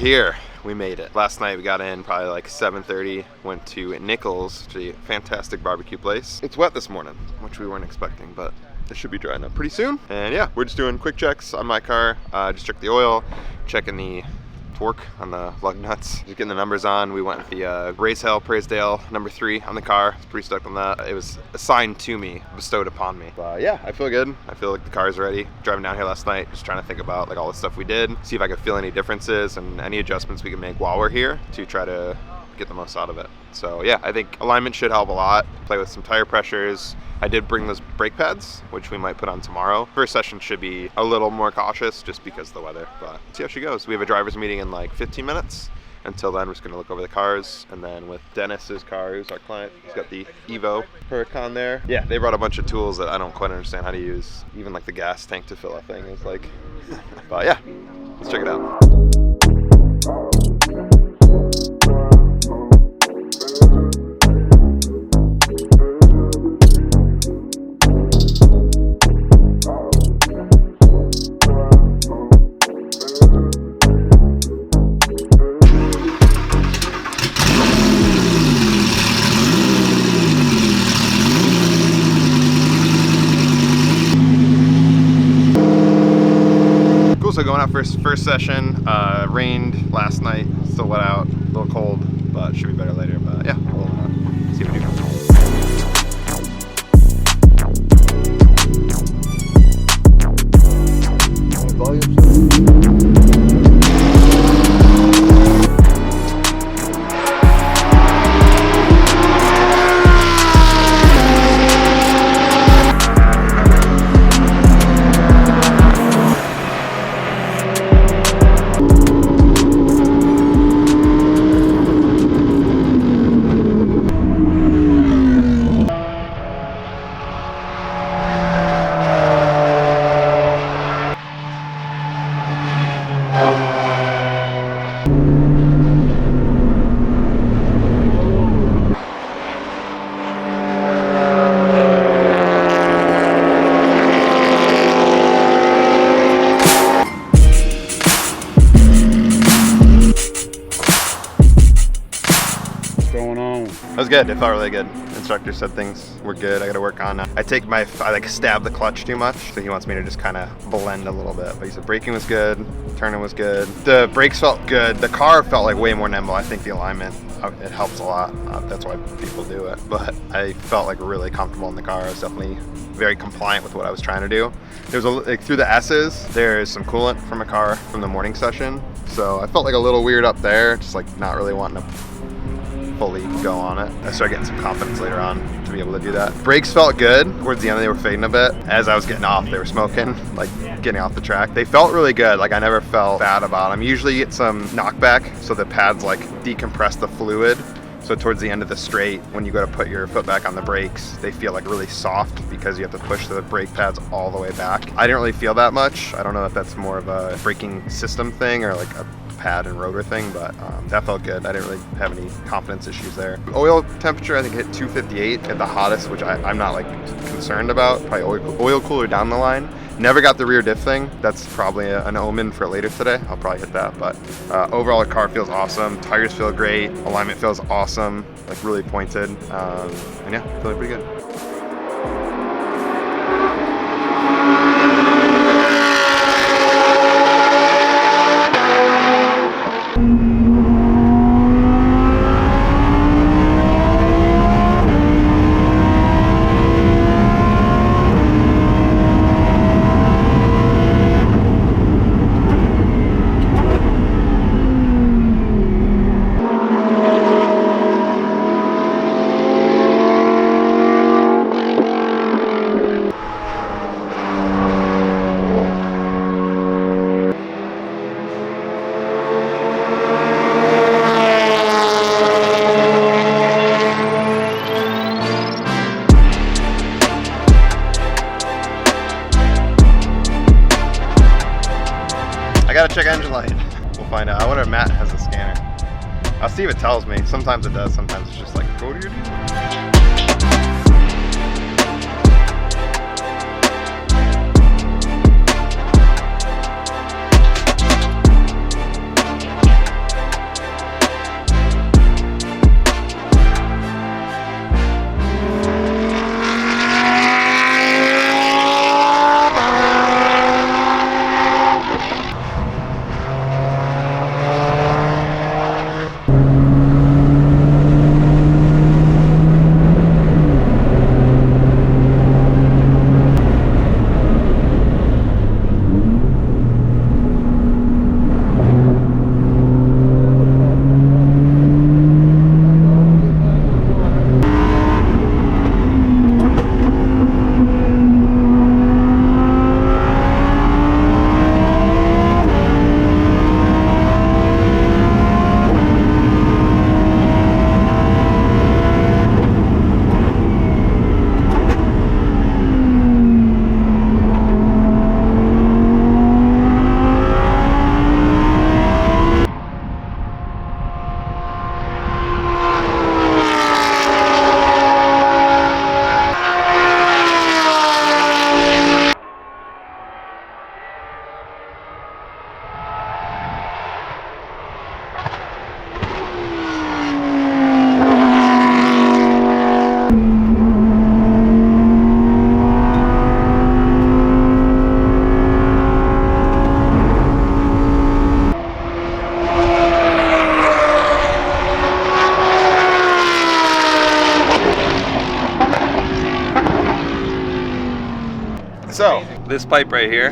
here. We made it. Last night we got in probably like 7:30, went to Nichols, which is a fantastic barbecue place. It's wet this morning, which we weren't expecting, but it should be drying up pretty soon. And yeah, we're just doing quick checks on my car. Just check the oil, checking the torque on the lug nuts, just getting the numbers on. We went with the Racehale Praisdale number 3 on the car. I was pretty stoked on that. It was assigned to me, bestowed upon me. But yeah, I feel good. I feel like the car's ready. Driving down here last night, just trying to think about like all the stuff we did, see if I could feel any differences and any adjustments we can make while we're here to try to get the most out of it. So yeah, I think alignment should help a lot. Play with some tire pressures. I did bring those brake pads, which we might put on tomorrow. First session should be a little more cautious just because of the weather, but see how she goes. We have a driver's meeting in like 15 minutes. Until then, we're just gonna look over the cars, and then with Dennis's car, who's our client, he's got the Evo Huracan there. Yeah, they brought a bunch of tools that I don't quite understand how to use. Even like the gas tank to fill that thing is like, but yeah, let's check it out. So going out first session, rained last night, still wet out, a little cold, but should be better later. But yeah, we'll see what we do. That was good. It felt really good. The instructor said things were good. I got to work on. I like stab the clutch too much, so he wants me to just kind of blend a little bit. But he said braking was good, turning was good. The brakes felt good. The car felt like way more nimble. I think the alignment, it helps a lot. That's why people do it. But I felt like really comfortable in the car. I was definitely very compliant with what I was trying to do. There's like through the S's, there's some coolant from a car from the morning session. So I felt like a little weird up there, just like not really wanting to fully go on it. I started getting some confidence later on to be able to do that. Brakes felt good. Towards the end they were fading a bit. As I was getting off, they were smoking, like getting off the track. They felt really good. Like I never felt bad about them. Usually you get some knockback, so the pads like decompress the fluid. So towards the end of the straight, when you go to put your foot back on the brakes, they feel like really soft because you have to push the brake pads all the way back. I didn't really feel that much. I don't know if that's more of a braking system thing or like a pad and rotor thing, but that felt good. I didn't really have any confidence issues there. Oil temperature, I think hit 258 at the hottest, which I'm not like concerned about. Probably oil cooler down the line. Never got the rear diff thing. That's probably an omen for later today. I'll probably hit that, but overall the car feels awesome. Tires feel great. Alignment feels awesome, like really pointed. And yeah, feeling pretty good. I gotta check engine light. We'll find out. I wonder if Matt has a scanner. I'll see if it tells me. Sometimes it does, sometimes it's just like, go to your dude. this pipe right here,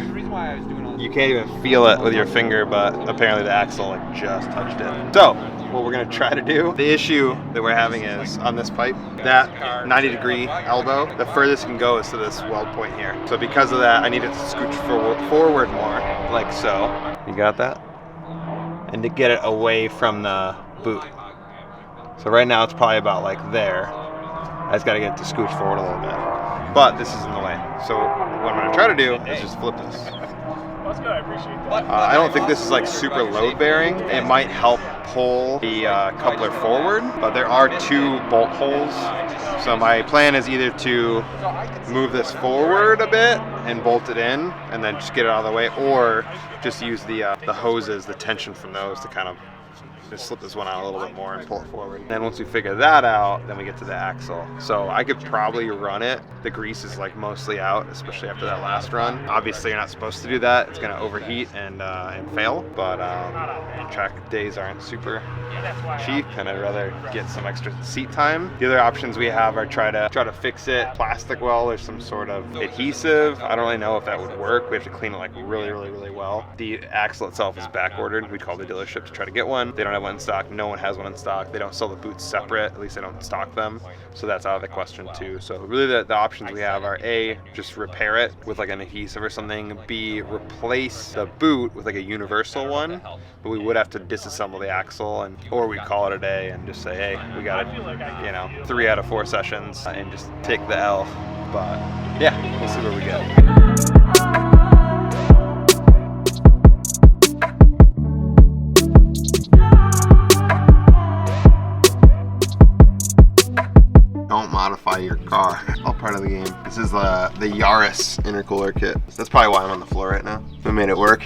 you can't even feel it with your finger, but apparently the axle like just touched it. So what we're gonna try to do, the issue that we're having is on this pipe, that 90-degree elbow, the furthest it can go is to this weld point here. So because of that, I need it to scooch forward more, like so. You got that? And to get it away from the boot. So right now it's probably about like there. I just gotta get it to scooch forward a little bit. But this is in the way. So what I'm gonna try to do is just flip this. That's good, I appreciate that. I don't think this is like super load bearing. It might help pull the coupler forward, but there are 2 bolt holes. So my plan is either to move this forward a bit and bolt it in and then just get it out of the way, or just use the hoses, the tension from those to kind of just slip this one out a little bit more and pull it forward. And then once we figure that out, then we get to the axle. So I could probably run it. The grease is like mostly out, especially after that last run. Obviously you're not supposed to do that. It's gonna overheat and fail, but track days aren't super cheap and I'd rather get some extra seat time. The other options we have are try to fix it plastic well or some sort of adhesive. I don't really know if that would work. We have to clean it like really well. The axle itself is back ordered. We called the dealership to try to get one. They don't have one in stock. No one has one in stock. They don't sell the boots separate. At least they don't stock them. So that's out of the question too. So really the options we have are A, just repair it with like an adhesive or something. B, replace the boot with like a universal one. But we would have to disassemble the axle, or we'd call it a day and just say, hey, we got it, you know, 3 out of 4 sessions and just take the L. But yeah, we'll see where we get. Don't modify your car. All part of the game. This is the Yaris intercooler kit. That's probably why I'm on the floor right now. We made it work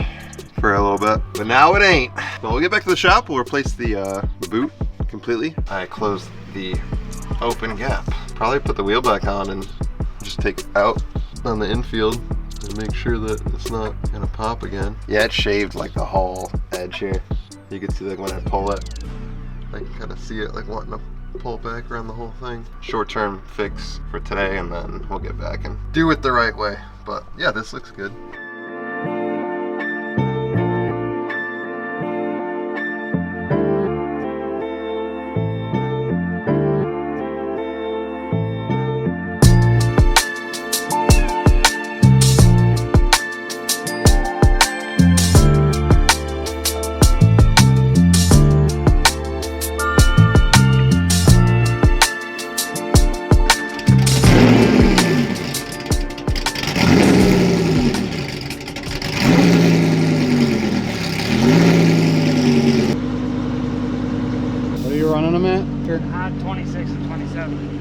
for a little bit, but now it ain't. But we'll get back to the shop. We'll replace the boot completely. I closed the open gap. Probably put the wheel back on and just take it out on the infield and make sure that it's not gonna pop again. Yeah, it shaved like the whole edge here. You can see like when I pull it, I can kind of see it like wanting to pull back around the whole thing. Short-term fix for today, and then we'll get back and do it the right way. But yeah, this looks good. What are you running them at? 26 and 27.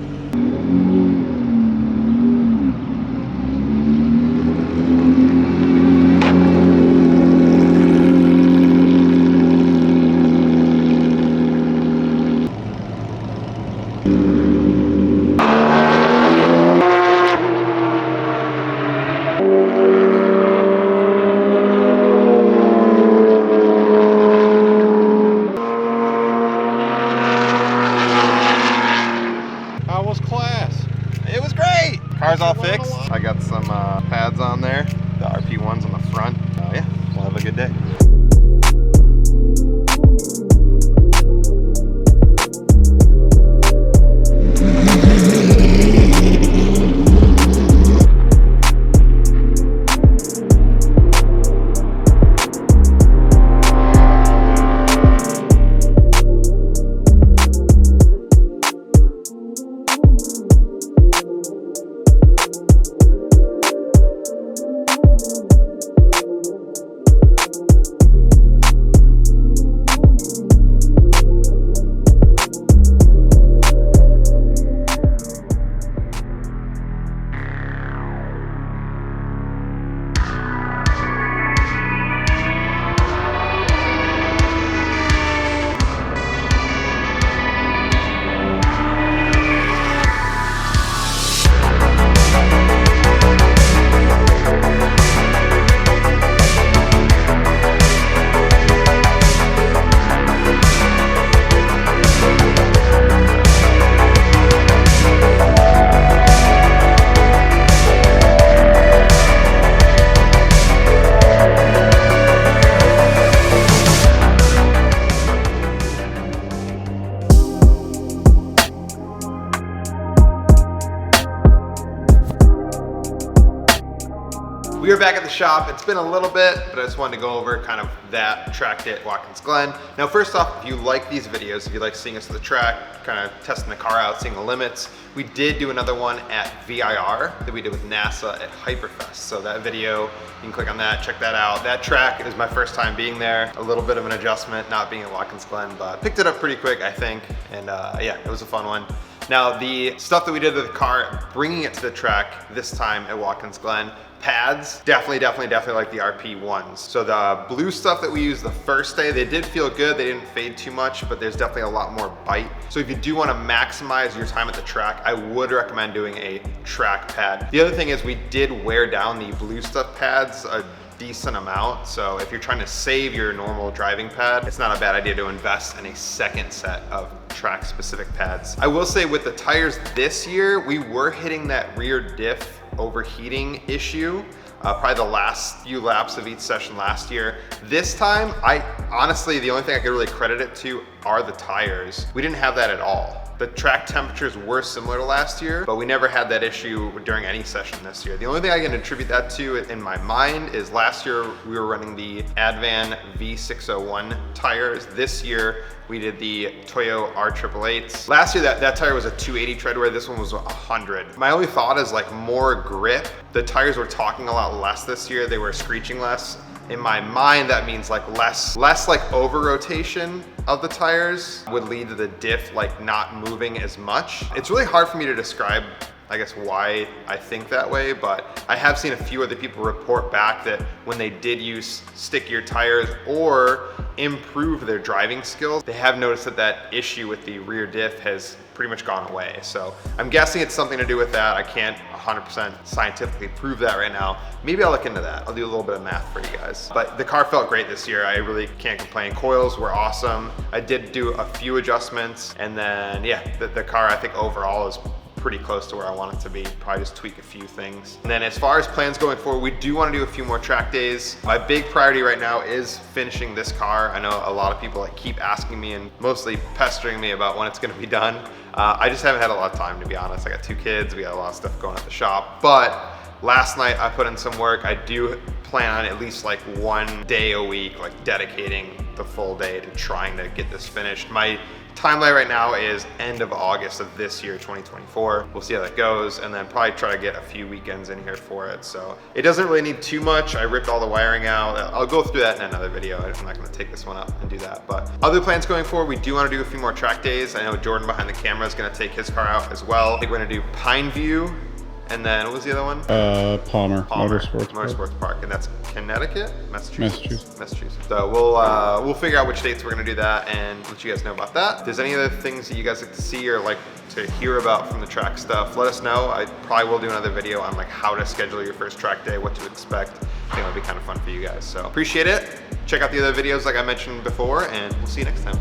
Car's all fixed. I got some pads on there, the RP1s on the front. Yeah, we'll have a good day. We are back at the shop. It's been a little bit, but I just wanted to go over kind of that track day at Watkins Glen. Now, first off, if you like these videos, if you like seeing us at the track, kind of testing the car out, seeing the limits, we did do another one at VIR that we did with NASA at Hyperfest. So that video, you can click on that, check that out. That track is my first time being there. A little bit of an adjustment, not being at Watkins Glen, but picked it up pretty quick, I think. And yeah, it was a fun one. Now, the stuff that we did with the car, bringing it to the track this time at Watkins Glen, pads, definitely like the RP ones. So the blue stuff that we used the first day, they did feel good. They didn't fade too much, but there's definitely a lot more bite. So if you do want to maximize your time at the track, I would recommend doing a track pad. The other thing is we did wear down the blue stuff pads a decent amount. So if you're trying to save your normal driving pad, it's not a bad idea to invest in a second set of track specific pads. I will say with the tires this year, we were hitting that rear diff overheating issue. Probably the last few laps of each session last year. This time, honestly, the only thing I could really credit it to are the tires. We didn't have that at all. The track temperatures were similar to last year, but we never had that issue during any session this year. The only thing I can attribute that to in my mind is last year we were running the Advan V601 tires. This year we did the Toyo R888s. Last year that tire was a 280 treadwear, this one was 100. My only thought is like more grip. The tires were talking a lot less this year, they were screeching less. In my mind, that means like less like over rotation of the tires would lead to the diff like not moving as much. It's really hard for me to describe, I guess, why I think that way, but I have seen a few other people report back that when they did use stickier tires or improve their driving skills, they have noticed that issue with the rear diff has pretty much gone away. So I'm guessing it's something to do with that. I can't 100% scientifically prove that right now. Maybe I'll look into that. I'll do a little bit of math for you guys. But the car felt great this year. I really can't complain. Coils were awesome. I did do a few adjustments, and then yeah, the car I think overall is pretty close to where I want it to be. Probably just tweak a few things. And then as far as plans going forward, we do want to do a few more track days. My big priority right now is finishing this car. I know a lot of people like keep asking me and mostly pestering me about when it's going to be done. I just haven't had a lot of time, to be honest. I got 2 kids, we got a lot of stuff going at the shop, but last night I put in some work. I do plan on at least like 1 day a week, like dedicating the full day to trying to get this finished. My timeline right now is end of August of this year, 2024. We'll see how that goes, and then probably try to get a few weekends in here for it. So it doesn't really need too much. I ripped all the wiring out. I'll go through that in another video. I'm not gonna take this one up and do that. But other plans going forward, we do wanna do a few more track days. I know Jordan behind the camera is gonna take his car out as well. I think we're gonna do Pineview, and then what was the other one? Palmer Motorsports Park, and that's Connecticut, Massachusetts. So we'll figure out which dates we're gonna do that and let you guys know about that. If there's any other things that you guys like to see or like to hear about from the track stuff, let us know. I probably will do another video on like how to schedule your first track day, what to expect. I think it'll be kind of fun for you guys. So appreciate it. Check out the other videos like I mentioned before, and we'll see you next time.